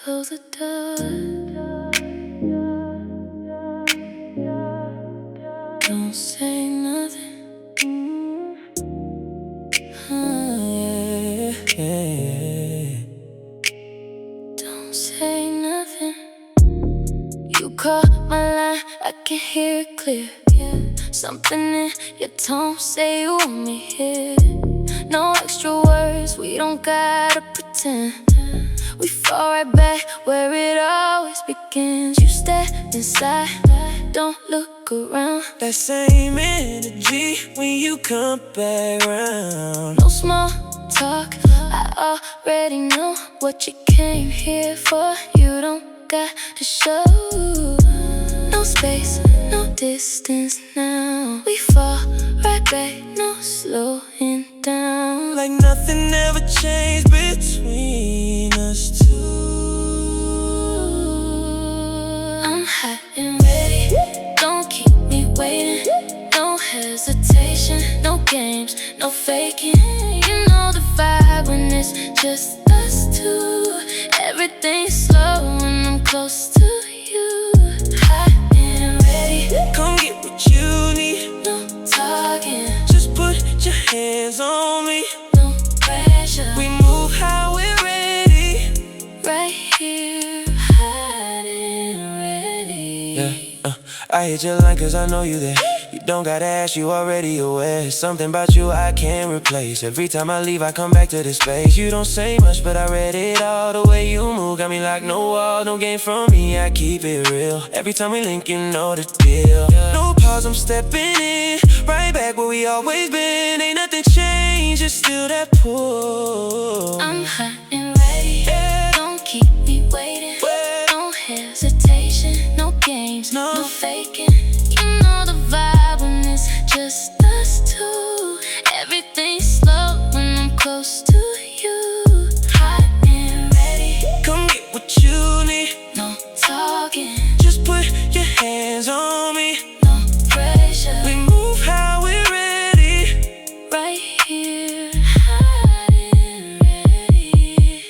close the door. Don't say nothing. Yeah. Don't say nothing. You call my line, I can hear it clear. Something in your tone say you want me here. No extra words, we don't gotta pretend. We fall right back where it always begins. You step inside, don't look around. That same energy when you come back round. No small talk, I already know what you came here for. You don't got to show. No space, no distance now. We fall right back, no slowing down. Like nothing ever changed between us two. I'm hot and ready, don't keep me waiting. No hesitation, no games, no faking. You know the vibe when it's just us two. Everything's slow when I'm close to you. Hot and ready, Come get what you need. no talking, Just put your hands on me. no pressure. We move how we're ready. Right here, hot and ready. I hit your line cause I know you there. You don't gotta ask, you already aware. Something about you I can't replace. Every time I leave I come back to this space. You don't say much but I read it all. The way you move got me like no wall. No game from me, I keep it real. Every time we link you know the deal. No pause, I'm stepping in. Right back where we always been. Ain't nothing changed, it's still that pull. I'm hot and ready, don't keep me waiting. No hesitation, no games, no faking. You know the vibe when it's just us two. Everything's slow when I'm close to you. Hot and ready, Come get what you need. no talking, Just put your hands on me. no pressure. We move how we're ready. Right here, hot and ready.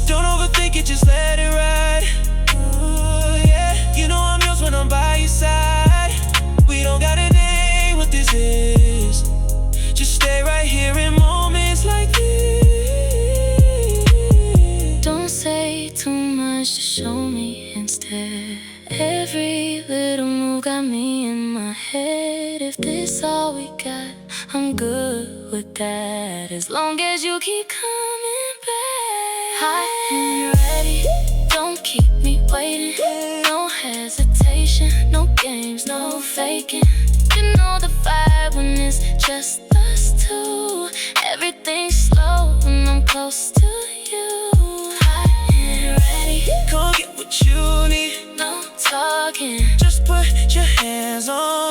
Don't overthink it, just let it ride. Ooh, yeah. You know I'm yours when I'm by your side. We don't gotta name what this is. Just stay right here in moments like this. Don't say too much to show me instead. Every little move got me in my head. If this all we got, I'm good with that. As long as you keep coming back. Hot and ready, don't keep me waiting. No hesitation, no games, no faking. You know the vibe when it's just us two. Everything's slow when I'm close to you. Hot and ready, Come get what you need. no talking, Just put your hands on